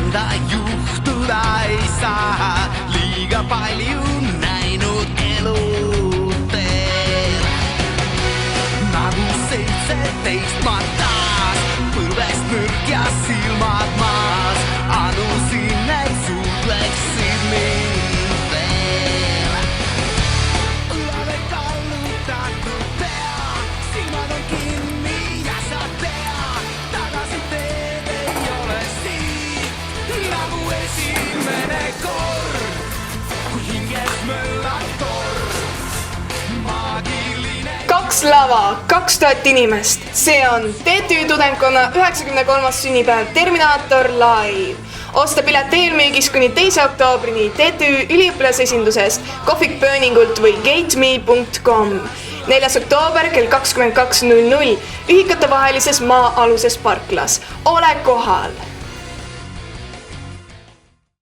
Enda juhtuda ei saa, liiga palju näinud eluteel. Nagu 17 ma taas, põlvest nõrk ja silmad maas, anusin ei suutleksid mind veel. Õlale kallutatud pea, silmad on kinni ja sa tead, tagasi teed ei ole siit, nagu esimene kord, kui hinges möllab torm. Maagiline 2 lava, 2000 inimest. See on TTÜ tudengkonna 93. sünnipäev Terminaator live. Osta pilet eelmüügis kuni 2. oktoobrini TTÜ üliõpilasesindusest, Kohvik Pööningult või gateme.com. 4. oktoober kell 22.00 ühikatevahelises maa-aluses parklas. Ole kohal!